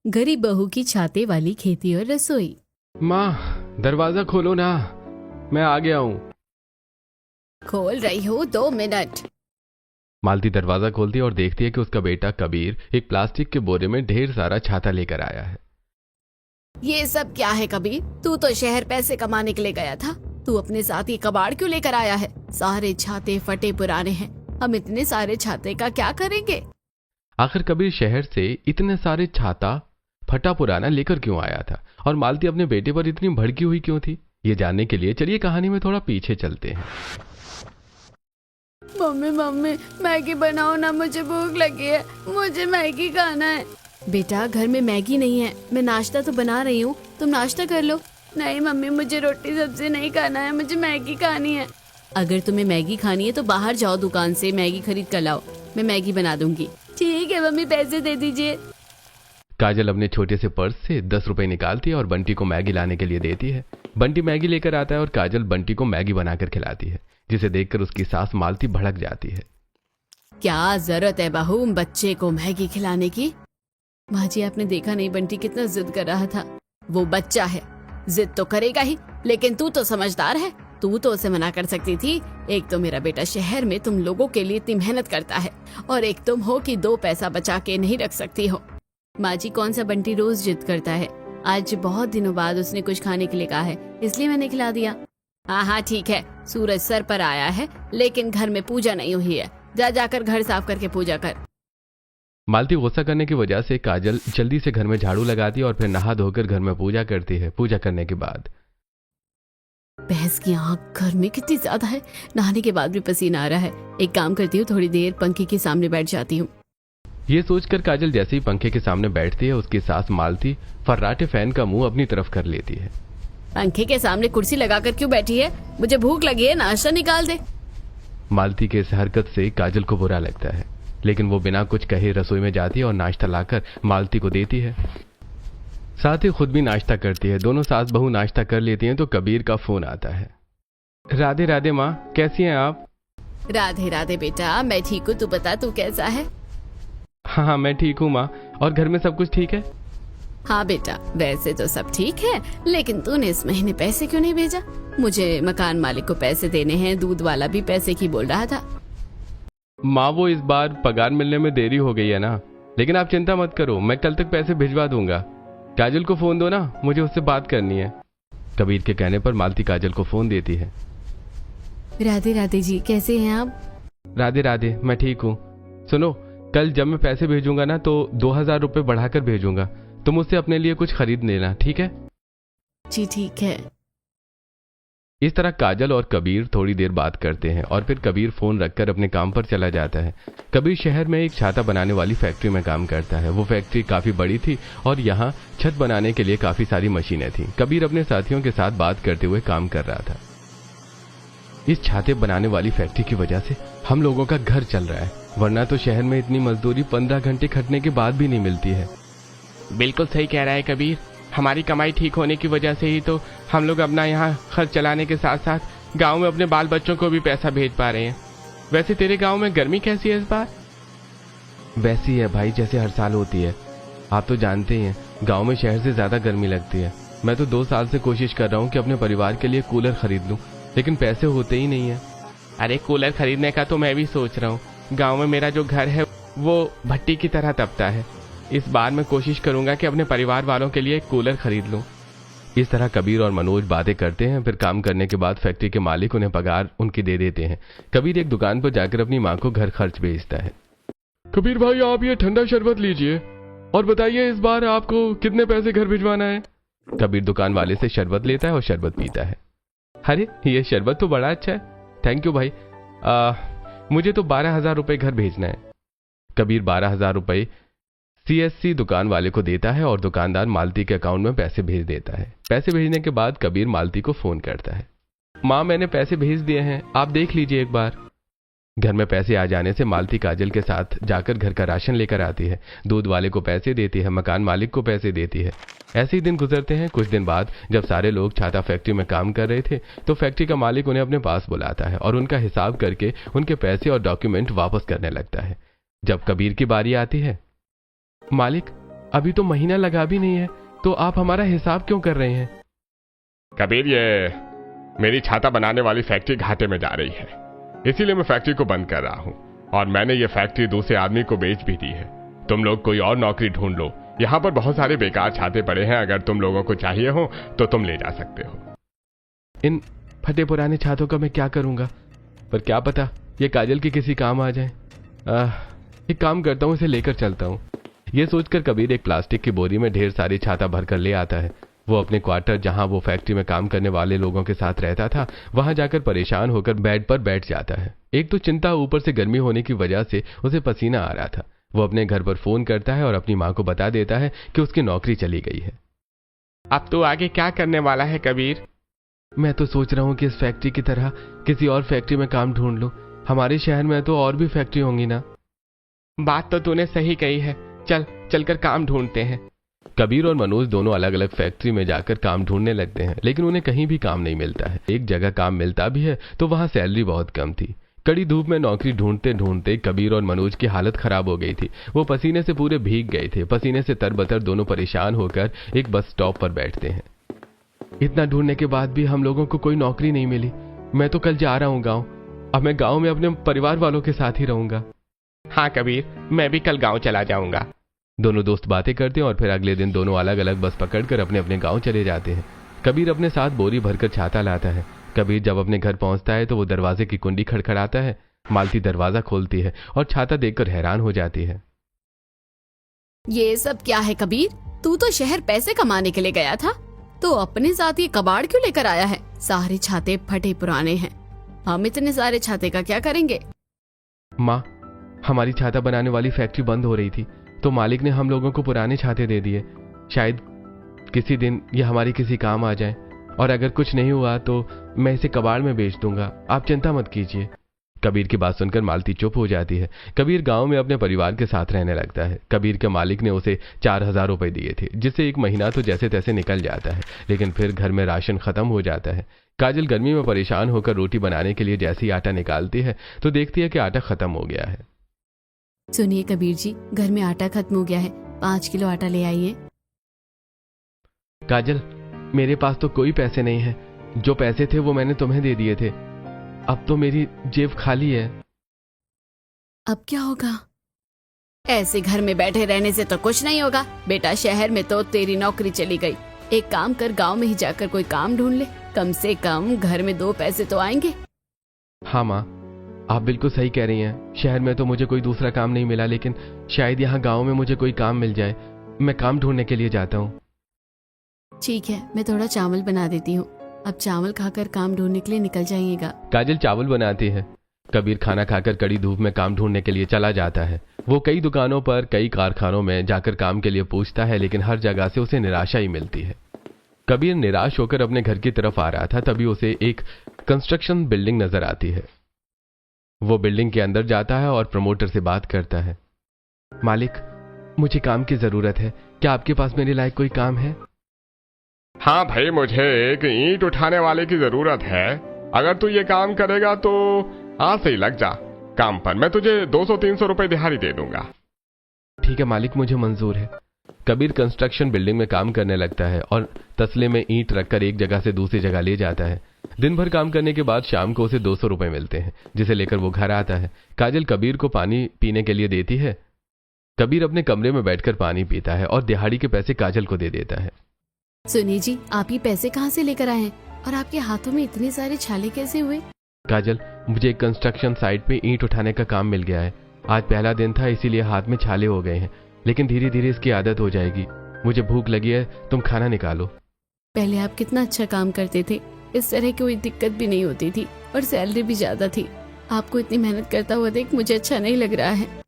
गरीब बहू की छाते वाली खेती और रसोई। माँ, दरवाजा खोलो ना, मैं आ गया हूँ। खोल रही हूँ, 2 मिनट। मालती दरवाजा खोलती है और देखती है कि उसका बेटा कबीर एक प्लास्टिक के बोरे में ढेर सारा छाता लेकर आया है। ये सब क्या है कबीर? तू तो शहर पैसे कमाने के लिए गया था, तू अपने साथ ये कबाड़ क्यों लेकर आया है? सारे छाते फटे पुराने हैं, हम इतने सारे छाते का क्या करेंगे? आखिर कबीर शहर से इतने सारे छाता फटा पुराना लेकर क्यों आया था और मालती अपने बेटे पर इतनी भड़की हुई क्यों थी? ये जानने के लिए चलिए कहानी में थोड़ा पीछे चलते हैं। मम्मी मम्मी, मैगी बनाओ ना, मुझे भूख लगी है, मुझे मैगी खाना है। बेटा, घर में मैगी नहीं है, मैं नाश्ता तो बना रही हूँ, तुम नाश्ता कर लो। नहीं मम्मी, मुझे रोटी सब्जी नहीं खाना है, मुझे मैगी खानी है। अगर तुम्हें मैगी खानी है तो बाहर जाओ, दुकान से मैगी खरीद कर लाओ, मैं मैगी बना दूंगी। ठीक है मम्मी, पैसे दे दीजिए। काजल अपने छोटे से पर्स से 10 रुपए निकालती है और बंटी को मैगी लाने के लिए देती है। बंटी मैगी लेकर आता है और काजल बंटी को मैगी बनाकर खिलाती है, जिसे देखकर उसकी सास मालती भड़क जाती है। क्या जरूरत है बहू बच्चे को मैगी खिलाने की? माँ जी, आपने देखा नहीं बंटी कितना जिद कर रहा था? वो बच्चा है, जिद तो करेगा ही, लेकिन तू तो समझदार है, तू तो उसे मना कर सकती थी। एक तो मेरा बेटा शहर में तुम लोगों के लिए इतनी मेहनत करता है, और एक तुम हो कि 2 पैसा बचा के नहीं रख सकती हो। माँ जी, कौन सा बंटी रोज जिद करता है? आज बहुत दिनों बाद उसने कुछ खाने के लिए कहा है, इसलिए मैंने खिला दिया। हाँ ठीक है, सूरज सर पर आया है, लेकिन घर में पूजा नहीं हुई है, जाकर घर साफ करके पूजा कर। मालती गुस्सा करने की वजह से काजल जल्दी से घर में झाड़ू लगाती है और फिर नहा धोकर घर में पूजा करती है। पूजा करने के बाद भैंस की आंख घर में कितनी ज्यादा है, नहाने के बाद भी पसीना आ रहा है। एक काम करती हूँ, थोड़ी देर पंखे के सामने बैठ जाती हूँ। ये सोचकर काजल जैसे ही पंखे के सामने बैठती है, उसकी सास मालती फर्राटे फैन का मुंह अपनी तरफ कर लेती है। पंखे के सामने कुर्सी लगाकर क्यों बैठी है? मुझे भूख लगी है, नाश्ता निकाल दे। मालती के इस हरकत से काजल को बुरा लगता है, लेकिन वो बिना कुछ कहे रसोई में जाती है और नाश्ता लाकर मालती को देती है। साथ ही खुद भी नाश्ता करती है। दोनों सास बहू नाश्ता कर लेती हैं तो कबीर का फोन आता है। राधे राधे माँ, कैसी हैं आप? राधे राधे बेटा, मैं ठीक हूँ, तू बता तू कैसा है? हाँ, मैं ठीक हूँ माँ, और घर में सब कुछ ठीक है? हाँ बेटा, वैसे तो सब ठीक है, लेकिन तूने इस महीने पैसे क्यों नहीं भेजा? मुझे मकान मालिक को पैसे देने हैं, दूध वाला भी पैसे की बोल रहा था। माँ, वो इस बार पगार मिलने में देरी हो गई है ना, लेकिन आप चिंता मत करो, मैं कल तक पैसे भिजवा दूंगा। काजल को फोन दो ना, मुझे उससे बात करनी है। कबीर के कहने पर मालती काजल को फोन देती है। राधे राधे जी, कैसे हैं आप? राधे राधे, मैं ठीक हूँ। सुनो, कल जब मैं पैसे भेजूंगा ना तो 2000 रुपये बढ़ाकर भेजूंगा, तुम मुझसे अपने लिए कुछ खरीद लेना, ठीक है? जी ठीक है। इस तरह काजल और कबीर थोड़ी देर बात करते हैं और फिर कबीर फोन रखकर अपने काम पर चला जाता है। कबीर शहर में एक छाता बनाने वाली फैक्ट्री में काम करता है। वो फैक्ट्री काफी बड़ी थी और यहाँ छत बनाने के लिए काफी सारी मशीनें थीं। कबीर अपने साथियों के साथ बात करते हुए काम कर रहा था। इस छाते बनाने वाली फैक्ट्री की वजह से हम लोगों का घर चल रहा है, वरना तो शहर में इतनी मजदूरी 15 घंटे खटने के बाद भी नहीं मिलती है। बिल्कुल सही कह रहा है कबीर, हमारी कमाई ठीक होने की वजह से ही तो हम लोग अपना यहाँ खर्च चलाने के साथ साथ गांव में अपने बाल बच्चों को भी पैसा भेज पा रहे हैं। वैसे तेरे गांव में गर्मी कैसी है इस बार? वैसी है भाई जैसे हर साल होती है। आप तो जानते ही हैं, गांव में शहर से ज्यादा गर्मी लगती है। मैं तो 2 साल से कोशिश कर रहा हूँ कि अपने परिवार के लिए कूलर खरीद लूँ, लेकिन पैसे होते ही नहीं है। अरे कूलर खरीदने का तो मैं भी सोच रहा हूँ। गाँव में मेरा जो घर है वो भट्टी की तरह तपता है। इस बार मैं कोशिश करूंगा कि अपने परिवार वालों के लिए एक कूलर खरीद लूं। इस तरह कबीर और मनोज बातें करते हैं। फिर काम करने के बाद फैक्ट्री के मालिक उन्हें पगार उनकी दे देते हैं। कबीर एक दुकान पर जाकर अपनी माँ को घर खर्च भेजता है। कबीर भाई, आप ये ठंडा शरबत लीजिए और बताइए इस बार आपको कितने पैसे घर भिजवाना है? कबीर दुकान वाले से शरबत लेता है और शरबत पीता है। अरे ये शरबत तो बड़ा अच्छा है, थैंक यू भाई। मुझे तो 12,000 रुपये घर भेजना है। कबीर 12,000 रुपये CSC दुकान वाले को देता है और दुकानदार मालती के अकाउंट में पैसे भेज देता है। पैसे भेजने के बाद कबीर मालती को फोन करता है। माँ, मैंने पैसे भेज दिए हैं, आप देख लीजिए एक बार। घर में पैसे आ जाने से मालती काजल के साथ जाकर घर का राशन लेकर आती है। दूध वाले को पैसे देती है, मकान मालिक को पैसे देती है। ऐसे ही दिन गुजरते हैं। कुछ दिन बाद जब सारे लोग छाता फैक्ट्री में काम कर रहे थे तो फैक्ट्री का मालिक उन्हें अपने पास बुलाता है और उनका हिसाब करके उनके पैसे और डॉक्यूमेंट वापस करने लगता है। जब कबीर की बारी आती है, मालिक अभी तो महीना लगा भी नहीं है, तो आप हमारा हिसाब क्यों कर रहे हैं? कबीर, ये मेरी छाता बनाने वाली फैक्ट्री घाटे में जा रही है, इसीलिए मैं फैक्ट्री को बंद कर रहा हूँ। और मैंने ये फैक्ट्री दूसरे आदमी को बेच भी दी है। तुम लोग कोई और नौकरी ढूंढ लो, यहाँ पर बहुत सारे बेकार छाते पड़े हैं, अगर तुम लोगों को चाहिए हो तो तुम ले जा सकते हो। इन फटे पुराने छातों का मैं क्या करूंगा, पर क्या पता ये काजल के किसी काम आ जाए। एक काम करता हूँ, इसे लेकर चलता हूँ। ये सोचकर कबीर एक प्लास्टिक की बोरी में ढेर सारी छाता भरकर ले आता है। वो अपने क्वार्टर, जहां वो फैक्ट्री में काम करने वाले लोगों के साथ रहता था, वहां जाकर परेशान होकर बेड पर बैठ जाता है। एक तो चिंता, ऊपर से गर्मी होने की वजह से उसे पसीना आ रहा था। वो अपने घर पर फोन करता है और अपनी माँ को बता देता है कि उसकी नौकरी चली गई है। अब तू आगे क्या करने वाला है कबीर? मैं तो सोच रहा हूँ कि इस फैक्ट्री की तरह किसी और फैक्ट्री में काम ढूंढ लूं। हमारे शहर में तो और भी फैक्ट्री होंगी ना। बात तो तूने सही कही है, चलकर काम ढूंढते हैं। कबीर और मनोज दोनों अलग अलग फैक्ट्री में जाकर काम ढूंढने लगते हैं, लेकिन उन्हें कहीं भी काम नहीं मिलता है। एक जगह काम मिलता भी है तो वहां सैलरी बहुत कम थी। कड़ी धूप में नौकरी ढूंढते ढूंढते कबीर और मनोज की हालत खराब हो गई थी। वो पसीने से पूरे भीग गए थे। पसीने से तरबतर दोनों परेशान होकर एक बस स्टॉप पर बैठते हैं। इतना ढूंढने के बाद भी हम लोगों को कोई नौकरी नहीं मिली। मैं तो कल जा रहा हूँ गाँव। अब मैं गाँव में अपने परिवार वालों के साथ ही रहूंगा। हाँ कबीर, मैं भी कल गाँव चला जाऊंगा। दोनों दोस्त बातें करते हैं और फिर अगले दिन दोनों अलग अलग बस पकड़कर अपने अपने गांव चले जाते हैं। कबीर अपने साथ बोरी भरकर छाता लाता है। कबीर जब अपने घर पहुंचता है तो वो दरवाजे की कुंडी खड़खड़ाता है। मालती दरवाजा खोलती है और छाता देखकर हैरान हो जाती है। ये सब क्या है कबीर? तू तो शहर पैसे कमाने के लिए गया था, तो अपने साथ ये कबाड़ क्यों लेकर आया है? सारे छाते फटे पुराने हैं। हम इतने सारे छाते का क्या करेंगे? माँ, हमारी छाता बनाने वाली फैक्ट्री बंद हो रही थी, तो मालिक ने हम लोगों को पुराने छाते दे दिए। शायद किसी दिन ये हमारी किसी काम आ जाए, और अगर कुछ नहीं हुआ तो मैं इसे कबाड़ में बेच दूंगा। आप चिंता मत कीजिए। कबीर की बात सुनकर मालती चुप हो जाती है। कबीर गांव में अपने परिवार के साथ रहने लगता है। कबीर के मालिक ने उसे 4,000 रुपए दिए थे, जिससे एक महीना तो जैसे तैसे निकल जाता है, लेकिन फिर घर में राशन खत्म हो जाता है। काजल गर्मी में परेशान होकर रोटी बनाने के लिए जैसे ही आटा निकालती है तो देखती है कि आटा खत्म हो गया है। सुनिए कबीर जी, घर में आटा खत्म हो गया है, 5 किलो आटा ले आइए। काजल, मेरे पास तो कोई पैसे नहीं है। जो पैसे थे वो मैंने तुम्हें दे दिए थे। अब तो मेरी जेब खाली है। अब क्या होगा? ऐसे घर में बैठे रहने से तो कुछ नहीं होगा बेटा। शहर में तो तेरी नौकरी चली गई। एक काम कर, गांव में ही जाकर कोई काम ढूंढ ले। कम से कम घर में 2 पैसे तो आएंगे। हाँ माँ, आप बिल्कुल सही कह रही हैं। शहर में तो मुझे कोई दूसरा काम नहीं मिला, लेकिन शायद यहाँ गांव में मुझे कोई काम मिल जाए। मैं काम ढूंढने के लिए जाता हूँ। ठीक है, मैं थोड़ा चावल बना देती हूँ। अब चावल खाकर काम ढूंढने के लिए निकल जाइएगा। काजल चावल बनाती है। कबीर खाना खाकर कड़ी धूप में काम ढूंढने के लिए चला जाता है। वो कई दुकानों पर, कई कारखानों में जाकर काम के लिए पूछता है, लेकिन हर जगह से उसे निराशा ही मिलती है। कबीर निराश होकर अपने घर की तरफ आ रहा था, तभी उसे एक कंस्ट्रक्शन बिल्डिंग नजर आती है। वो बिल्डिंग के अंदर जाता है और प्रमोटर से बात करता है। मालिक, मुझे काम की जरूरत है। क्या आपके पास मेरे लायक कोई काम है? हाँ भाई, मुझे एक ईंट उठाने वाले की जरूरत है। अगर तू ये काम करेगा तो आज से ही लग जा काम पर। मैं तुझे 200-300 रुपए दिहाड़ी दे दूंगा। ठीक है मालिक, मुझे मंजूर है। कबीर कंस्ट्रक्शन बिल्डिंग में काम करने लगता है और तसले में ईंट रखकर एक जगह से दूसरी जगह ले जाता है। दिन भर काम करने के बाद शाम को उसे 200 रुपए मिलते हैं, जिसे लेकर वो घर आता है। काजल कबीर को पानी पीने के लिए देती है। कबीर अपने कमरे में बैठकर पानी पीता है और दिहाड़ी के पैसे काजल को दे देता है। सुनिए जी, आप ये पैसे कहाँ से लेकर आए हैं और आपके हाथों में इतने सारे छाले कैसे हुए? काजल, मुझे एक कंस्ट्रक्शन साइट पे ईंट उठाने का काम मिल गया है। आज पहला दिन था, इसीलिए हाथ में छाले हो गए हैं, लेकिन धीरे धीरे इसकी आदत हो जाएगी। मुझे भूख लगी है, तुम खाना निकालो। पहले आप कितना अच्छा काम करते थे, इस तरह की कोई दिक्कत भी नहीं होती थी और सैलरी भी ज्यादा थी। आपको इतनी मेहनत करता हुआ देख मुझे अच्छा नहीं लग रहा है।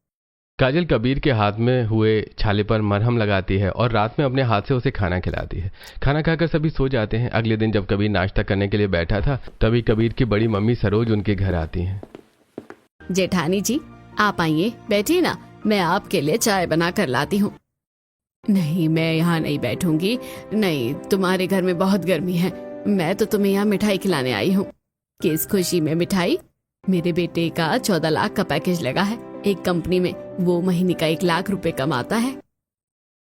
काजल कबीर के हाथ में हुए छाले पर मरहम लगाती है और रात में अपने हाथ से उसे खाना खिलाती है। खाना खाकर सभी सो जाते हैं। अगले दिन जब कबीर नाश्ता करने के लिए बैठा था, तभी कबीर की बड़ी मम्मी सरोज उनके घर आती हैं। जेठानी जी, आप आइए, बैठिए ना, मैं आपके लिए चाय बना कर लाती हूँ। नहीं, मैं यहाँ नहीं बैठूंगी। नहीं, तुम्हारे घर में बहुत गर्मी है। मैं तो तुम्हें यहाँ मिठाई खिलाने आई हूँ। किस खुशी में मिठाई? मेरे बेटे का 14 लाख का पैकेज लगा है एक कंपनी में। वो महीने का 1 लाख रुपए कमाता है।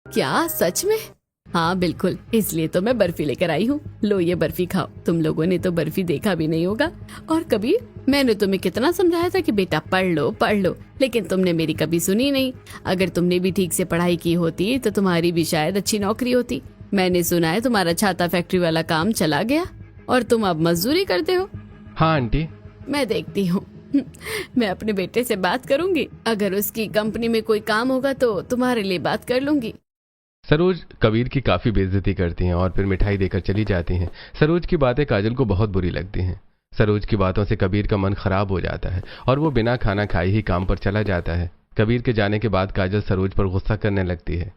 क्या सच में? हाँ बिल्कुल, इसलिए तो मैं बर्फी लेकर आई हूँ। लो ये बर्फी खाओ। तुम लोगों ने तो बर्फी देखा भी नहीं होगा। और कबीर, मैंने तुम्हें कितना समझाया था कि बेटा पढ़ लो, लेकिन तुमने मेरी कभी सुनी नहीं। अगर तुमने भी ठीक से पढ़ाई की होती तो तुम्हारी भी शायद अच्छी नौकरी होती। मैंने सुना है तुम्हारा छाता फैक्ट्री वाला काम चला गया और तुम अब मजदूरी करते हो। हाँ आंटी। मैं देखती हूँ। मैं अपने बेटे से बात करूंगी। अगर उसकी कंपनी में कोई काम होगा तो तुम्हारे लिए बात कर लूंगी। सरोज कबीर की काफी बेइज्जती करती हैं और फिर मिठाई देकर चली जाती हैं। सरोज की बातें काजल को बहुत बुरी लगती हैं। सरोज की बातों से कबीर का मन खराब हो जाता है और वो बिना खाना खाए ही काम पर चला जाता है। कबीर के जाने के बाद काजल सरोज पर गुस्सा करने लगती है।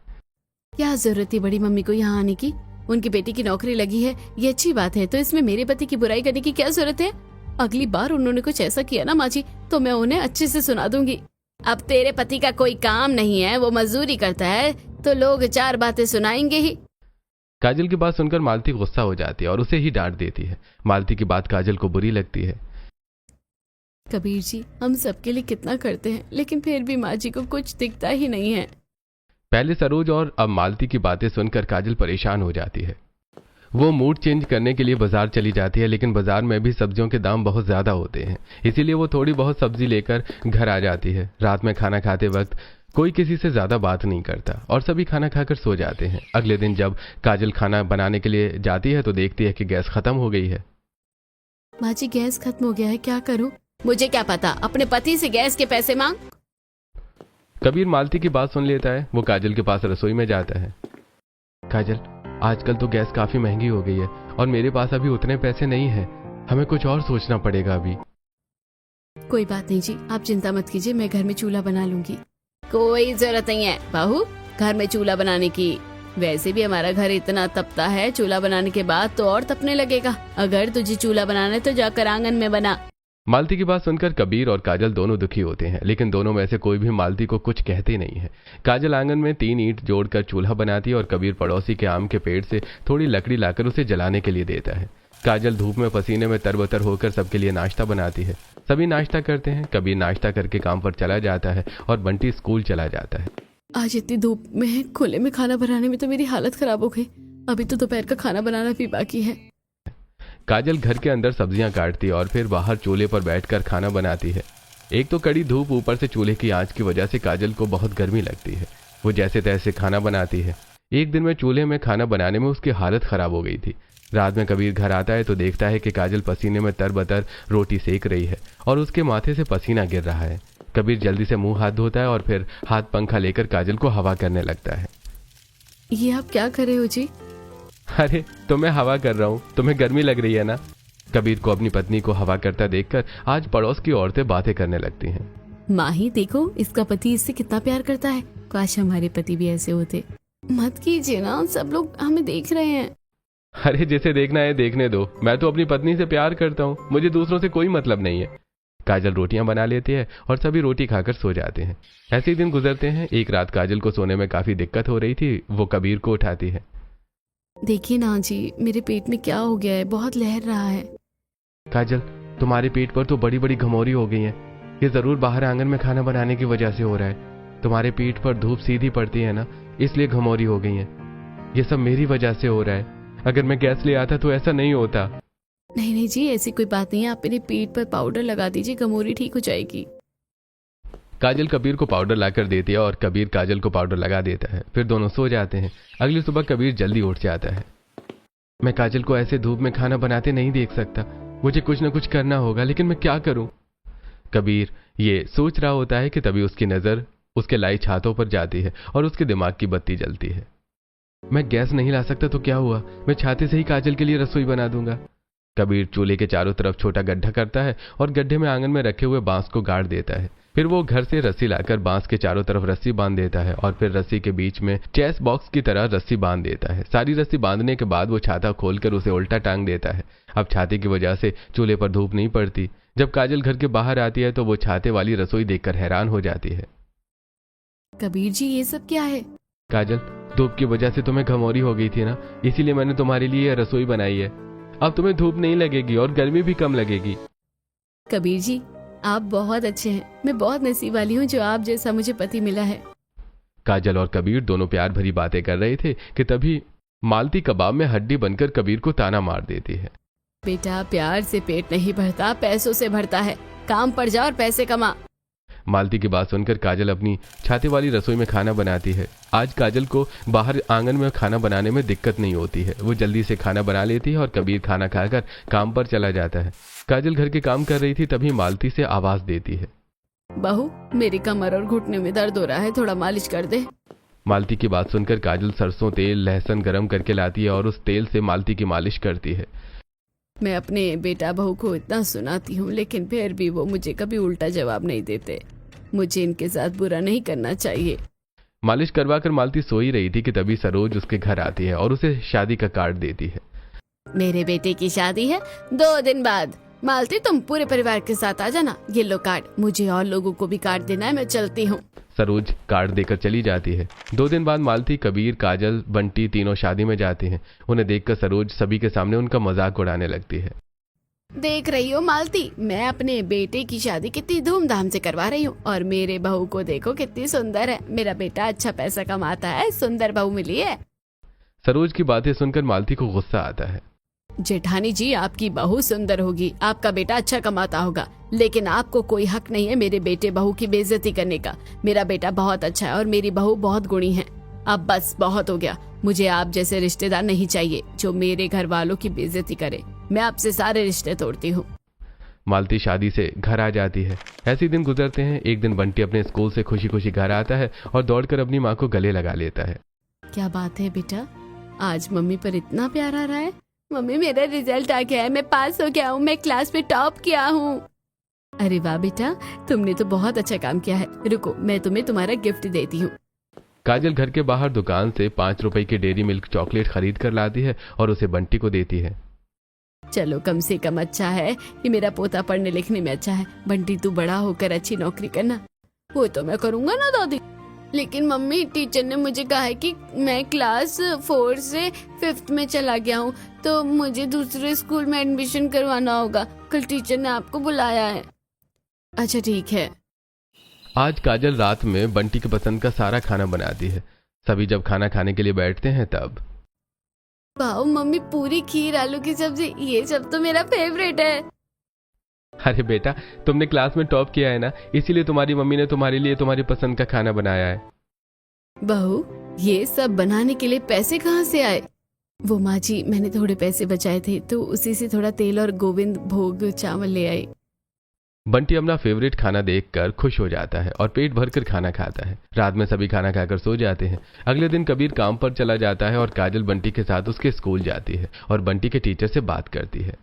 क्या जरूरत थी बड़ी मम्मी को यहाँ आने की? उनकी बेटी की नौकरी लगी है, ये अच्छी बात है, तो इसमें मेरे पति की बुराई करने की क्या जरूरत है? अगली बार उन्होंने कुछ ऐसा किया ना माँ जी, तो मैं उन्हें अच्छे से सुना दूंगी। अब तेरे पति का कोई काम नहीं है, वो मजदूरी करता है, तो लोग चार बातें सुनाएंगे ही। काजल की बात सुनकर मालती गुस्सा हो जाती है और उसे ही डांट देती है। मालती की बात काजल को बुरी लगती है। कबीर जी, हम सबके लिए कितना करते हैं, लेकिन फिर भी माँ जी को कुछ दिखता ही नहीं है। पहले सरोज और अब मालती की बातें सुनकर काजल परेशान हो जाती है। वो मूड चेंज करने के लिए बाजार चली जाती है, लेकिन बाजार में भी सब्जियों के दाम बहुत ज्यादा होते हैं, इसीलिए वो थोड़ी बहुत सब्जी लेकर घर आ जाती है। रात में खाना खाते वक्त कोई किसी से ज्यादा बात नहीं करता और सभी खाना खाकर सो जाते हैं। अगले दिन जब काजल खाना बनाने के लिए जाती है तो देखती है कि गैस खत्म हो गई है। माँ जी, गैस खत्म हो गया है, क्या करूँ? मुझे क्या पता, अपने पति से गैस के पैसे मांग। कबीर मालती की बात सुन लेता है। वो काजल के पास रसोई में जाता है। काजल, आजकल तो गैस काफी महंगी हो गई है और मेरे पास अभी उतने पैसे नहीं है, हमें कुछ और सोचना पड़ेगा अभी। कोई बात नहीं जी, आप चिंता मत कीजिए, मैं घर में चूल्हा बना लूंगी। कोई जरूरत नहीं है बहू घर में चूल्हा बनाने की। वैसे भी हमारा घर इतना तपता है, चूल्हा बनाने के बाद तो और तपने लगेगा। अगर तुझे चूल्हा बनाना है तो जाकर आंगन में बना। मालती की बात सुनकर कबीर और काजल दोनों दुखी होते हैं, लेकिन दोनों में से कोई भी मालती को कुछ कहते नहीं है। काजल आंगन में 3 ईंट जोड़कर चूल्हा बनाती है और कबीर पड़ोसी के आम के पेड़ से थोड़ी लकड़ी लाकर उसे जलाने के लिए देता है। काजल धूप में पसीने में तरबतर होकर सबके लिए नाश्ता बनाती है। सभी नाश्ता करते हैं। कबीर नाश्ता करके काम पर चला जाता है और बंटी स्कूल चला जाता है। आज इतनी धूप में खुले में खाना बनाने में तो मेरी हालत खराब हो गई। अभी तो दोपहर का खाना बनाना भी बाकी है। काजल घर के अंदर सब्जियां काटती है और फिर बाहर चूल्हे पर बैठकर खाना बनाती है। एक तो कड़ी धूप, ऊपर से चूल्हे की आंच की वजह से काजल को बहुत गर्मी लगती है। वो जैसे तैसे खाना बनाती है। एक दिन में चूल्हे में खाना बनाने में उसकी हालत खराब हो गई थी। रात में कबीर घर आता है तो देखता है कि काजल पसीने में तरबतर रोटी सेक रही है और उसके माथे से पसीना गिर रहा है। कबीर जल्दी से मुंह हाथ धोता है और फिर हाथ पंखा लेकर काजल को हवा करने लगता है। ये आप क्या कर रहे हो जी? अरे तो मैं हवा कर रहा हूँ, तुम्हें गर्मी लग रही है ना। कबीर को अपनी पत्नी को हवा करता देखकर आज पड़ोस की औरतें बातें करने लगती हैं। माही देखो, इसका पति इससे कितना प्यार करता है। काश हमारे पति भी ऐसे होते। मत कीजिए ना, सब लोग हमें देख रहे हैं। अरे जिसे देखना है देखने दो, मैं तो अपनी पत्नी से प्यार करता हूँ, मुझे दूसरों से कोई मतलब नहीं है। काजल रोटियां बना लेती है और सभी रोटी खाकर सो जाते हैं। ऐसे ही दिन गुजरते हैं। एक रात काजल को सोने में काफी दिक्कत हो रही थी। वो कबीर को उठाती है। देखिए ना जी, मेरे पेट में क्या हो गया है, बहुत लहर रहा है। काजल, तुम्हारे पेट पर तो बड़ी बड़ी घमौरी हो गई है। ये जरूर बाहर आंगन में खाना बनाने की वजह से हो रहा है। तुम्हारे पीठ पर धूप सीधी पड़ती है ना, इसलिए घमौरी हो गई है। ये सब मेरी वजह से हो रहा है। अगर मैं गैस ले आता तो ऐसा नहीं होता। नहीं नहीं जी, ऐसी कोई बात नहीं है। आप मेरे पेट पर पाउडर लगा दीजिए, घमौरी ठीक हो जाएगी। काजल कबीर को पाउडर लाकर देती है और कबीर काजल को पाउडर लगा देता है। फिर दोनों सो जाते हैं। अगली सुबह कबीर जल्दी उठ जाता है। मैं काजल को ऐसे धूप में खाना बनाते नहीं देख सकता, मुझे कुछ न कुछ करना होगा, लेकिन मैं क्या करूं? कबीर ये सोच रहा होता है कि तभी उसकी नजर उसके लाई छातों पर जाती है और उसके दिमाग की बत्ती जलती है। मैं गैस नहीं ला सकता तो क्या हुआ, मैं छाते से ही काजल के लिए रसोई बना दूंगा। कबीर चूल्हे के चारों तरफ छोटा गड्ढा करता है और गड्ढे में आंगन में रखे हुए बांस को गाड़ देता है। फिर वो घर से रस्सी लाकर बांस के चारों तरफ रस्सी बांध देता है और फिर रस्सी के बीच में चेस बॉक्स की तरह रस्सी बांध देता है। सारी रस्सी बांधने के बाद वो छाता खोलकर उसे उल्टा टांग देता है। अब छाते की वजह से चूल्हे पर धूप नहीं पड़ती। जब काजल घर के बाहर आती है तो वो छाते वाली रसोई देखकर हैरान हो जाती है। कबीर जी, ये सब क्या है? काजल, धूप की वजह से तुम्हें घमौरी हो गई थी ना, इसीलिए मैंने तुम्हारे लिए यह रसोई बनाई है। अब तुम्हें धूप नहीं लगेगी और गर्मी भी कम लगेगी। कबीर जी, आप बहुत अच्छे हैं। मैं बहुत नसीब वाली हूँ जो आप जैसा मुझे पति मिला है। काजल और कबीर दोनों प्यार भरी बातें कर रहे थे कि तभी मालती कबाब में हड्डी बनकर कबीर को ताना मार देती है। बेटा, प्यार से पेट नहीं भरता, पैसों से भरता है। काम पर जा और पैसे कमा। मालती की बात सुनकर काजल अपनी छाते वाली रसोई में खाना बनाती है। आज काजल को बाहर आंगन में खाना बनाने में दिक्कत नहीं होती है। वो जल्दी से खाना बना लेती है और कबीर खाना खाकर काम पर चला जाता है। काजल घर के काम कर रही थी, तभी मालती से आवाज देती है, बहू, मेरी कमर और घुटने में दर्द हो रहा है, थोड़ा मालिश कर दे। मालती की बात सुनकर काजल सरसों तेल लहसुन गरम करके लाती है और उस तेल से मालती की मालिश करती है। मैं अपने बेटा बहू को इतना सुनाती हूँ, लेकिन फिर भी वो मुझे कभी उल्टा जवाब नहीं देते। मुझे इनके साथ बुरा नहीं करना चाहिए। मालिश करवाकर मालती सो ही रही थी कि तभी सरोज उसके घर आती है और उसे शादी का कार्ड देती है। मेरे बेटे की शादी है 2 दिन बाद। मालती, तुम पूरे परिवार के साथ आ जाना। ये लो कार्ड, मुझे और लोगों को भी कार्ड देना है। मैं चलती हूँ। सरोज कार्ड देकर चली जाती है। 2 दिन बाद मालती, कबीर, काजल, बंटी तीनों शादी में जाते हैं। उन्हें देखकर सरोज सभी के सामने उनका मजाक उड़ाने लगती है। देख रही हो मालती, मैं अपने बेटे की शादी कितनी धूमधाम से करवा रही हूँ, और मेरे बहू को देखो कितनी सुंदर है। मेरा बेटा अच्छा पैसा कमाता है, सुंदर बहू मिली है। सरोज की बातें सुनकर मालती को गुस्सा आता है। जेठानी जी, आपकी बहू सुंदर होगी, आपका बेटा अच्छा कमाता होगा, लेकिन आपको कोई हक नहीं है मेरे बेटे बहू की बेइज्जती करने का। मेरा बेटा बहुत अच्छा है और मेरी बहू बहुत गुणी है। अब बस बहुत हो गया। मुझे आप जैसे रिश्तेदार नहीं चाहिए जो मेरे घर वालों की बेइज्जती करे। मैं आपसे सारे रिश्ते तोड़ती हूँ। मालती शादी से घर आ जाती है। ऐसे दिन गुजरते हैं। एक दिन बंटी अपने स्कूल से खुशी खुशी घर आता है और दौड़कर अपनी माँ को गले लगा लेता है। क्या बात है बेटा, आज मम्मी पर इतना प्यार आ रहा है। मम्मी, मेरा रिजल्ट आ गया है, मैं पास हो गया हूँ, मैं क्लास में टॉप किया हूँ। अरे वाह बेटा, तुमने तो बहुत अच्छा काम किया है। रुको, मैं तुम्हें तुम्हारा गिफ्ट देती हूँ। काजल घर के बाहर दुकान से 5 रुपए की डेयरी मिल्क चॉकलेट खरीद कर लाती है और उसे बंटी को देती है। चलो, कम से कम अच्छा है कि मेरा पोता पढ़ने लिखने में अच्छा है। बंटी, तू बड़ा होकर अच्छी नौकरी करना। वो तो मैं करूँगा ना दादी, लेकिन मम्मी, टीचर ने मुझे कहा है कि मैं क्लास 4 से 5th में चला गया हूँ, तो मुझे दूसरे स्कूल में एडमिशन करवाना होगा। कल टीचर ने आपको बुलाया है। अच्छा ठीक है। आज काजल रात में बंटी की पसंद का सारा खाना बनाती है। सभी जब खाना खाने के लिए बैठते हैं तब, वाह मम्मी, पूरी खीर, आलू की सब्जी, ये सब तो मेरा फेवरेट है। अरे बेटा, तुमने क्लास में टॉप किया है ना, इसीलिए तुम्हारी मम्मी ने तुम्हारे लिए तुम्हारी पसंद का खाना बनाया है। बहू, ये सब बनाने के लिए पैसे कहाँ से आए? वो माँ जी, मैंने थोड़े पैसे बचाए थे तो उसी से थोड़ा तेल और गोविंद भोग चावल ले आई। बंटी अपना फेवरेट खाना देखकर खुश हो जाता है और पेट भरकर खाना खाता है। रात में सभी खाना खाकर सो जाते हैं। अगले दिन कबीर काम पर चला जाता है और काजल बंटी के साथ उसके स्कूल जाती है और बंटी के टीचर से बात करती है।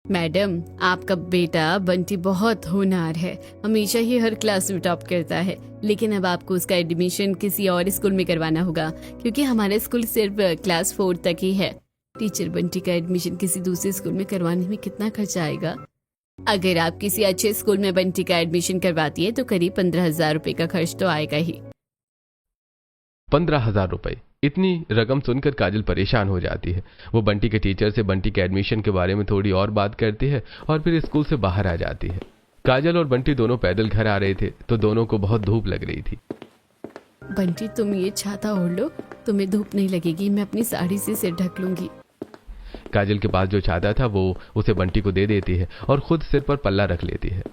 मैडम, आपका बेटा बंटी बहुत होनहार है, हमेशा ही हर क्लास में टॉप करता है, लेकिन अब आपको उसका एडमिशन किसी और स्कूल में करवाना होगा, क्योंकि हमारा स्कूल सिर्फ क्लास 4 तक ही है। टीचर, बंटी का एडमिशन किसी दूसरे स्कूल में करवाने में कितना खर्चा आएगा? अगर आप किसी अच्छे स्कूल में बंटी का एडमिशन करवाती है तो करीब 15,000 रुपए का खर्च तो आएगा ही। 15,000 रुपए? इतनी रकम सुनकर काजल परेशान हो जाती है। वो बंटी के टीचर से बंटी के एडमिशन के बारे में थोड़ी और बात करती है और फिर स्कूल से बाहर आ जाती है। काजल और बंटी दोनों पैदल घर आ रहे थे तो दोनों को बहुत धूप लग रही थी। बंटी, तुम ये छाता ओढ़ लो, तुम्हें धूप नहीं लगेगी, मैं अपनी साड़ी से सिर ढक लूंगी। काजल के पास जो छाता था वो उसे बंटी को दे देती है और खुद सिर पर पल्ला रख लेती है।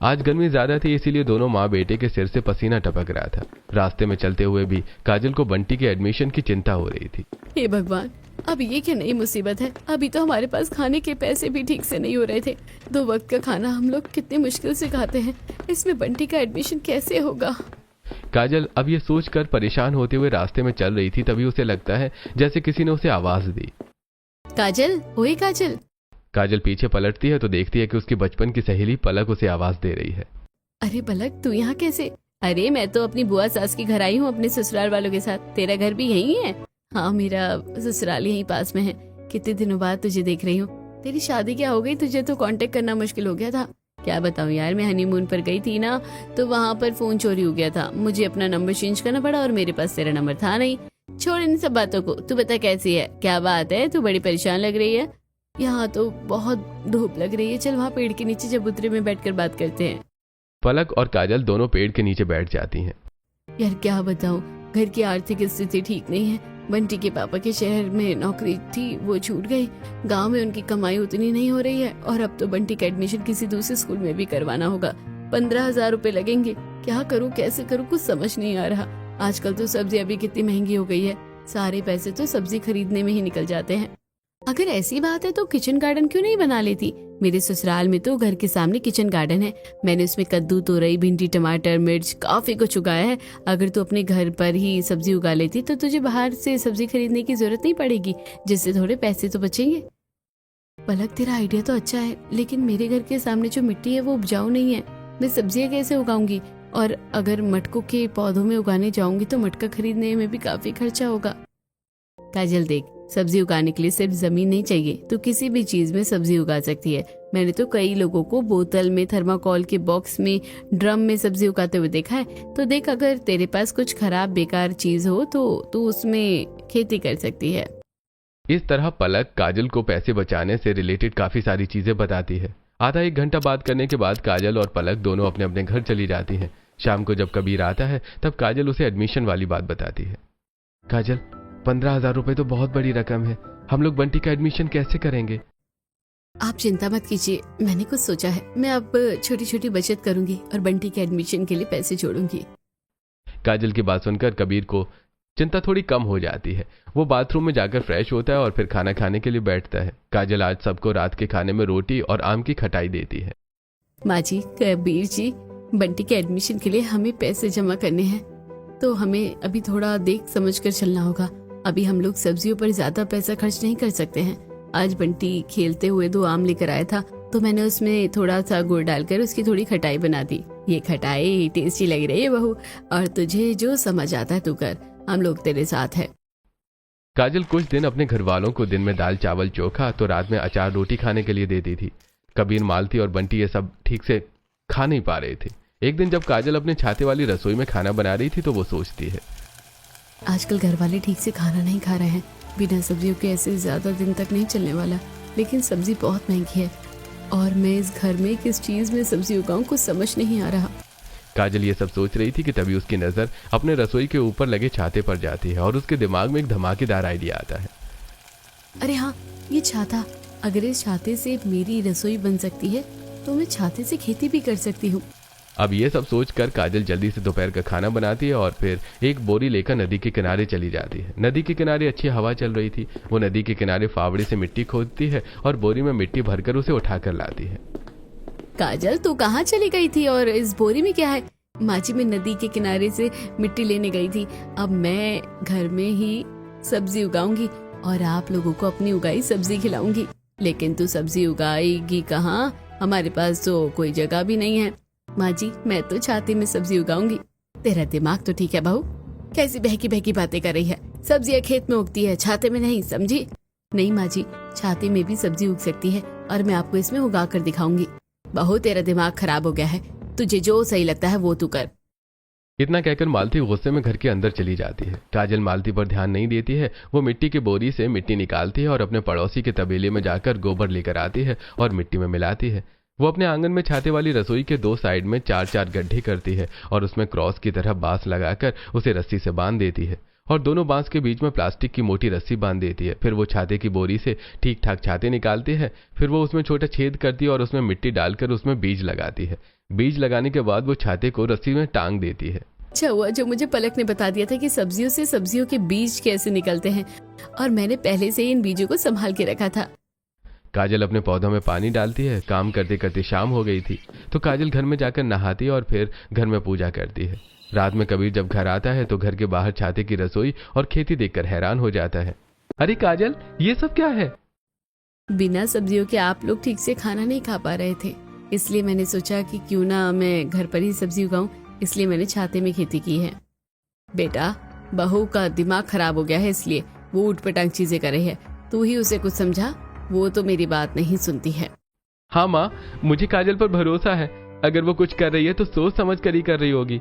आज गर्मी ज्यादा थी, इसीलिए दोनों माँ बेटे के सिर से पसीना टपक रहा था। रास्ते में चलते हुए भी काजल को बंटी के एडमिशन की चिंता हो रही थी। हे भगवान, अब ये क्या नई मुसीबत है? अभी तो हमारे पास खाने के पैसे भी ठीक से नहीं हो रहे थे। 2 वक्त का खाना हम लोग कितनी मुश्किल से खाते हैं, इसमें बंटी का एडमिशन कैसे होगा? काजल अब ये सोचकर परेशान होते हुए रास्ते में चल रही थी, तभी उसे लगता है जैसे किसी ने उसे आवाज दी। काजल, ओए काजल। काजल पीछे पलटती है तो देखती है कि उसकी बचपन की सहेली पलक उसे आवाज दे रही है। अरे पलक, तू यहाँ कैसे? अरे मैं तो अपनी बुआ सास के घर आई हूँ अपने ससुराल वालों के साथ। तेरा घर भी यहीं है? हाँ, मेरा ससुराल यहीं पास में है। कितने दिनों बाद तुझे देख रही हूँ। तेरी शादी क्या हो गई? तुझे तो कांटेक्ट करना मुश्किल हो गया था। क्या बताऊँ यार, मैं हनीमून पर गई थी ना, तो वहाँ पर फोन चोरी हो गया था। मुझे अपना नंबर चेंज करना पड़ा और मेरे पास तेरा नंबर था नहीं। छोड़ इन सब बातों को, तू बता कैसी है? क्या बात है, तू बड़ी परेशान लग रही है। यहाँ तो बहुत धूप लग रही है, चल वहाँ पेड़ के नीचे चबूतरे में बैठकर बात करते हैं। पलक और काजल दोनों पेड़ के नीचे बैठ जाती हैं। यार क्या बताऊं, घर की आर्थिक स्थिति ठीक नहीं है। बंटी के पापा के शहर में नौकरी थी, वो छूट गई। गांव में उनकी कमाई उतनी नहीं हो रही है और अब तो बंटी का एडमिशन किसी दूसरे स्कूल में भी करवाना होगा। 15,000 रुपए लगेंगे। क्या करूं, कैसे करूं, कुछ समझ नहीं आ रहा। आजकल तो सब्जी अभी कितनी महंगी हो गई है, सारे पैसे तो सब्जी खरीदने में ही निकल जाते हैं। अगर ऐसी बात है तो किचन गार्डन क्यों नहीं बना लेती? मेरे ससुराल में तो घर के सामने किचन गार्डन है। मैंने उसमें कद्दू, तोरई, भिंडी, टमाटर, मिर्च काफी कुछ उगाया है। अगर तू अपने घर पर ही सब्जी उगा लेती तो तुझे बाहर से सब्जी खरीदने की जरूरत नहीं पड़ेगी, जिससे थोड़े पैसे तो बचेंगे। पलक, तेरा आइडिया तो अच्छा है, लेकिन मेरे घर के सामने जो मिट्टी है वो उपजाऊ नहीं है। मैं सब्जियां कैसे उगाऊंगी? और अगर मटकों के पौधों में उगाने जाऊंगी तो मटका खरीदने में भी काफी खर्चा होगा। काजल देख, सब्जी उगाने के लिए सिर्फ जमीन नहीं चाहिए, तो किसी भी चीज में सब्जी उगा सकती है। मैंने तो कई लोगों को बोतल में, थर्माकोल के बॉक्स में, ड्रम में सब्जी उगाते हुए देखा है। तो देख, अगर तेरे पास कुछ खराब बेकार चीज हो तो तू उसमें खेती कर सकती है। इस तरह पलक काजल को पैसे बचाने से रिलेटेड काफी सारी चीजें बताती है। आधा एक घंटा बात करने के बाद काजल और पलक दोनों अपने अपने घर चली जाती हैं। शाम को जब कबीर आता है तब काजल उसे एडमिशन वाली बात बताती है। काजल, 15,000 रुपए तो बहुत बड़ी रकम है, हम लोग बंटी का एडमिशन कैसे करेंगे? आप चिंता मत कीजिए, मैंने कुछ सोचा है। मैं अब छोटी छोटी बचत करूंगी और बंटी के एडमिशन के लिए पैसे जोड़ूंगी। काजल की बात सुनकर कबीर को चिंता थोड़ी कम हो जाती है। वो बाथरूम में जाकर फ्रेश होता है और फिर खाना खाने के लिए बैठता है। काजल आज सबको रात के खाने में रोटी और आम की खटाई देती है। माँ जी, कबीर जी, बंटी के एडमिशन के लिए हमें पैसे जमा करने हैं, तो हमें अभी थोड़ा देख समझ कर चलना होगा। अभी हम लोग सब्जियों पर ज्यादा पैसा खर्च नहीं कर सकते हैं। आज बंटी खेलते हुए 2 आम लेकर आया था, तो मैंने उसमें थोड़ा सा गुड़ डालकर उसकी थोड़ी खटाई बना दी। ये खटाई टेस्टी लग रही है बहू, और तुझे जो समझ आता है तू कर, हम लोग तेरे साथ है। काजल कुछ दिन अपने घर वालों को दिन में दाल चावल चोखा तो रात में अचार रोटी खाने के लिए देती थी। कबीर, मालती और बंटी ये सब ठीक से खा नहीं पा रहे थे। एक दिन जब काजल अपने छाते वाली रसोई में खाना बना रही थी तो वो सोचती है, आजकल घर वाले ठीक से खाना नहीं खा रहे हैं। बिना सब्जियों के ऐसे ज्यादा दिन तक नहीं चलने वाला। लेकिन सब्जी बहुत महंगी है और मैं इस घर में किस चीज में सब्जी उगाऊं कुछ समझ नहीं आ रहा। काजल ये सब सोच रही थी कि तभी उसकी नजर अपने रसोई के ऊपर लगे छाते पर जाती है और उसके दिमाग में एक धमाकेदार आइडिया आता है। अरे हाँ, ये छाता, अगर इस छाते से मेरी रसोई बन सकती है तो मैं छाते से खेती भी कर सकती हूँ। अब ये सब सोचकर काजल जल्दी से दोपहर का खाना बनाती है और फिर एक बोरी लेकर नदी के किनारे चली जाती है। नदी के किनारे अच्छी हवा चल रही थी। वो नदी के किनारे फावड़े से मिट्टी खोदती है और बोरी में मिट्टी भरकर उसे उठाकर लाती है। काजल, तू कहाँ चली गई थी और इस बोरी में क्या है? माँ जी, मैं नदी के किनारे से मिट्टी लेने गई थी। अब मैं घर में ही सब्जी उगाऊंगी और आप लोगों को अपनी उगाई सब्जी खिलाऊंगी। लेकिन तू सब्जी उगाएगी कहाँ? हमारे पास तो कोई जगह भी नहीं है। माँ जी, मैं तो छाते में सब्जी उगाऊंगी। तेरा दिमाग तो ठीक है बहू, कैसी बहकी बहकी बातें कर रही है। सब्जियां खेत में उगती है, छाते में नहीं, समझी? नहीं माँ जी, छाते में भी सब्जी उग सकती है और मैं आपको इसमें उगा कर दिखाऊंगी। बहू, तेरा दिमाग खराब हो गया है, तुझे जो सही लगता है वो तू कर। इतना कहकर मालती गुस्से में घर के अंदर चली जाती है। काजल मालती पर ध्यान नहीं देती है। वो मिट्टी की बोरी से मिट्टी निकालती है और अपने पड़ोसी के तबेले में जाकर गोबर लेकर आती है और मिट्टी में मिलाती है। वो अपने आंगन में छाते वाली रसोई के 2 साइड में 4-4 गड्ढे करती है और उसमें क्रॉस की तरह बांस लगाकर उसे रस्सी से बांध देती है और दोनों बांस के बीच में प्लास्टिक की मोटी रस्सी बांध देती है। फिर वो छाते की बोरी से ठीक ठाक छाते निकालती है। फिर वो उसमें छोटा छेद करती है और उसमें मिट्टी डालकर उसमें बीज लगाती है। बीज लगाने के बाद वो छाते को रस्सी में टांग देती है। अच्छा हुआ जो मुझे पलक ने बता दिया था कि सब्जियों से सब्जियों के बीज कैसे निकलते हैं, और मैंने पहले से ही इन बीजों को संभाल के रखा था। काजल अपने पौधों में पानी डालती है। काम करते करते शाम हो गई थी तो काजल घर में जाकर नहाती है और फिर घर में पूजा करती है। रात में कबीर जब घर आता है तो घर के बाहर छाते की रसोई और खेती देखकर हैरान हो जाता है। अरे काजल, ये सब क्या है? बिना सब्जियों के आप लोग ठीक से खाना नहीं खा पा रहे थे, इसलिए मैंने सोचा कि क्यों ना मैं घर पर ही सब्जी उगाऊं, इसलिए मैंने छाते में खेती की है। बेटा, बहू का दिमाग खराब हो गया है, इसलिए वो उठपटांग चीजें कर रही है। तू ही उसे कुछ समझा, वो तो मेरी बात नहीं सुनती है। हाँ माँ, मुझे काजल पर भरोसा है। अगर वो कुछ कर रही है तो सोच समझ कर ही कर रही होगी।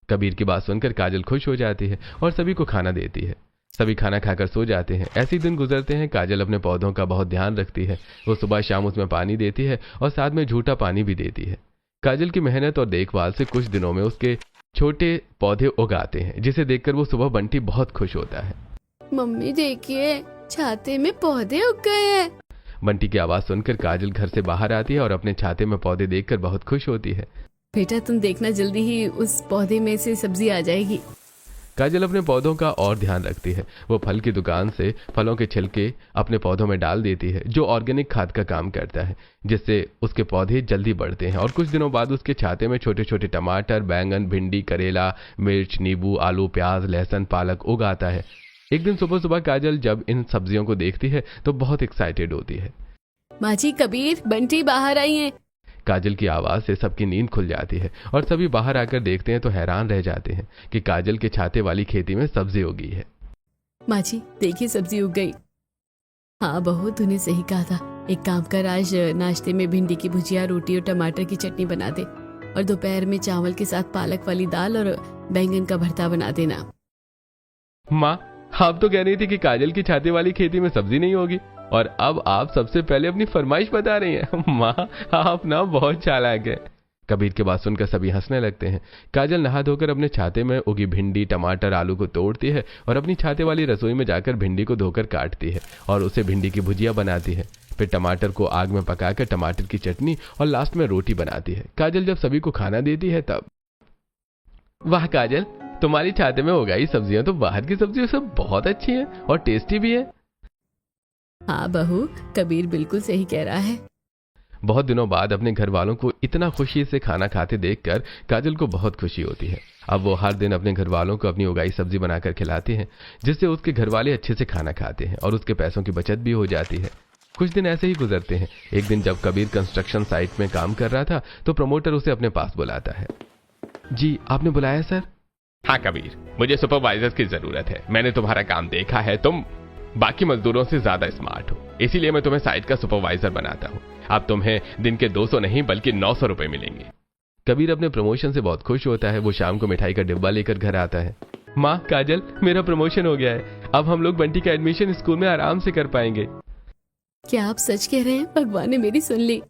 कबीर की बात सुनकर काजल खुश हो जाती है और सभी को खाना देती है। सभी खाना खाकर सो जाते हैं। ऐसे दिन गुजरते हैं। काजल अपने पौधों का बहुत ध्यान रखती है। वो सुबह शाम उसमें पानी देती है और साथ में झूठा पानी भी देती है। काजल की मेहनत और देखभाल से कुछ दिनों में उसके छोटे पौधे उगाते हैं, जिसे देखकर वो सुबह बंटी बहुत खुश होता है। मम्मी देखिए, छाते में पौधे उग गए हैं। बंटी की आवाज सुनकर काजल घर से बाहर आती है और अपने छाते में पौधे देखकर बहुत खुश होती है। बेटा तुम देखना, जल्दी ही उस पौधे में से सब्जी आ जाएगी। काजल अपने पौधों का और ध्यान रखती है। वो फल की दुकान से फलों के छिलके अपने पौधों में डाल देती है, जो ऑर्गेनिक खाद का काम करता है, जिससे उसके पौधे जल्दी बढ़ते हैं। और कुछ दिनों बाद उसके छाते में छोटे छोटे टमाटर, बैंगन, भिंडी, करेला, मिर्च, नींबू, आलू, प्याज, लहसुन, पालक उग आता है। एक दिन सुबह सुबह काजल जब इन सब्जियों को देखती है तो बहुत एक्साइटेड होती है। माँ जी, कबीर, बंटी बाहर आई है। काजल की आवाज से सबकी नींद खुल जाती है और सभी बाहर आकर देखते हैं तो हैरान रह जाते हैं कि काजल के छाते वाली खेती में सब्जी उगी है। माँ जी देखिए, सब्जी उग गई। हाँ बहू, तूने सही कहा था। एक काम कर, आज नाश्ते में भिंडी की भुजिया, रोटी और टमाटर की चटनी बना दे, और दोपहर में चावल के साथ पालक वाली दाल और बैंगन का भरता बना देना। माँ, आप तो कह रही थी कि काजल की छाते वाली खेती में सब्जी नहीं होगी, और अब आप सबसे पहले अपनी फरमाइश बता रही हैं। माँ, आप ना बहुत चालाक है। कबीर की बात सुनकर सभी हंसने लगते हैं। काजल नहा धोकर अपने छाते में उगी भिंडी, टमाटर, आलू को तोड़ती है और अपनी छाते वाली रसोई में जाकर भिंडी को धोकर काटती है और उसे भिंडी की भुजिया बनाती है। फिर टमाटर को आग में पकाकर टमाटर की चटनी और लास्ट में रोटी बनाती है। काजल जब सभी को खाना देती है तब, वाह काजल, तुम्हारी छाते में उगाई सब्जियां तो बाहर की सब्जियों से बहुत अच्छी हैं और टेस्टी भी है। हाँ बहू, कबीर बिल्कुल सही कह रहा है। बहुत दिनों बाद अपने घर वालों को इतना खुशी से खाना खाते देखकर काजल को बहुत खुशी होती है। अब वो हर दिन अपने घर वालों को अपनी उगाई सब्जी बनाकर खिलाती है, जिससे उसके घर वाले अच्छे से खाना खाते हैं और उसके पैसों की बचत भी हो जाती है। कुछ दिन ऐसे ही गुजरते हैं। एक दिन जब कबीर कंस्ट्रक्शन साइट में काम कर रहा था तो प्रमोटर उसे अपने पास बुलाता है। जी, आपने बुलाया सर? हाँ कबीर, मुझे सुपरवाइजर की जरूरत है। मैंने तुम्हारा काम देखा है, तुम बाकी मजदूरों से ज्यादा स्मार्ट हो, इसीलिए मैं तुम्हें साइट का सुपरवाइजर बनाता हूँ। अब तुम्हें दिन के 200 नहीं बल्कि 900 रुपए मिलेंगे। कबीर अपने प्रमोशन से बहुत खुश होता है। वो शाम को मिठाई का डिब्बा लेकर घर आता है। माँ, काजल, मेरा प्रमोशन हो गया है। अब हम लोग बंटी का एडमिशन स्कूल में आराम से कर पाएंगे। क्या आप सच कह रहे हैं? भगवान ने मेरी सुन ली।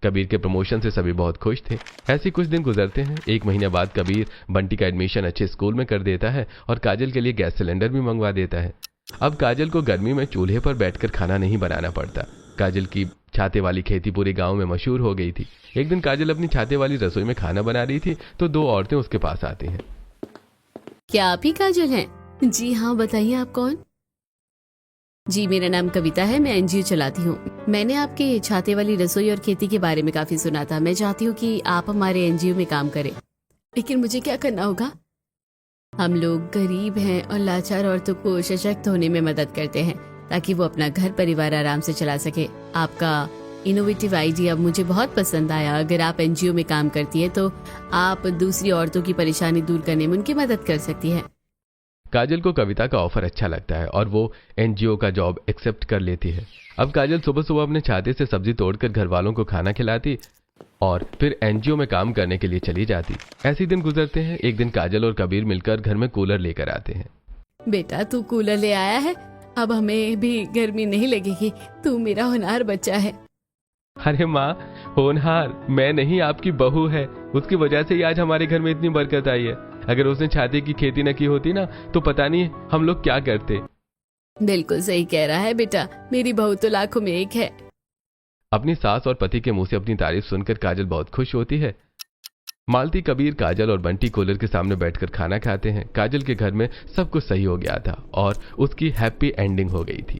कबीर के प्रमोशन से सभी बहुत खुश थे। ऐसे कुछ दिन गुजरते हैं। एक महीने बाद कबीर बंटी का एडमिशन अच्छे स्कूल में कर देता है और काजल के लिए गैस सिलेंडर भी मंगवा देता है। अब काजल को गर्मी में चूल्हे पर बैठकर खाना नहीं बनाना पड़ता। काजल की छाते वाली खेती पूरे गांव में मशहूर हो गई थी। एक दिन काजल अपनी छाते वाली रसोई में खाना बना रही थी तो दो औरतें उसके पास आती हैं। क्या आप ही काजल हैं? जी हाँ, बताइए आप कौन? जी, मेरा नाम कविता है, मैं एनजीओ चलाती हूँ। मैंने आपके छाते वाली रसोई और खेती के बारे में काफी सुना था। मैं चाहती हूँ कि आप हमारे एनजीओ में काम करें। लेकिन मुझे क्या करना होगा? हम लोग गरीब हैं और लाचार औरतों को सशक्त होने में मदद करते हैं ताकि वो अपना घर परिवार आराम से चला सके। आपका इनोवेटिव आइडिया मुझे बहुत पसंद आया। अगर आप एनजीओ में काम करती है तो आप दूसरी औरतों की परेशानी दूर करने में उनकी मदद कर सकती है। काजल को कविता का ऑफर अच्छा लगता है और वो एनजीओ का जॉब एक्सेप्ट कर लेती है। अब काजल सुबह सुबह अपने छाते से सब्जी तोड़कर घर वालों को खाना खिलाती और फिर एनजीओ में काम करने के लिए चली जाती। ऐसे दिन गुजरते हैं। एक दिन काजल और कबीर मिलकर घर में कूलर लेकर आते हैं। बेटा, तू कूलर ले आया है, अब हमें भी गर्मी नहीं लगेगी। तू मेरा होनहार बच्चा है। अरे माँ, होनहार मैं नहीं, आपकी बहू है। उसकी वजह से ही आज हमारे घर में इतनी बरकत आई है। अगर उसने छाते की खेती न की होती ना तो पता नहीं हम लोग क्या करते। बिल्कुल सही कह रहा है बेटा, मेरी बहू तो लाखों में एक है। अपनी सास और पति के मुंह से अपनी तारीफ सुनकर काजल बहुत खुश होती है। मालती, कबीर, काजल और बंटी कूलर के सामने बैठकर खाना खाते हैं। काजल के घर में सब कुछ सही हो गया था और उसकी हैप्पी एंडिंग हो गई थी।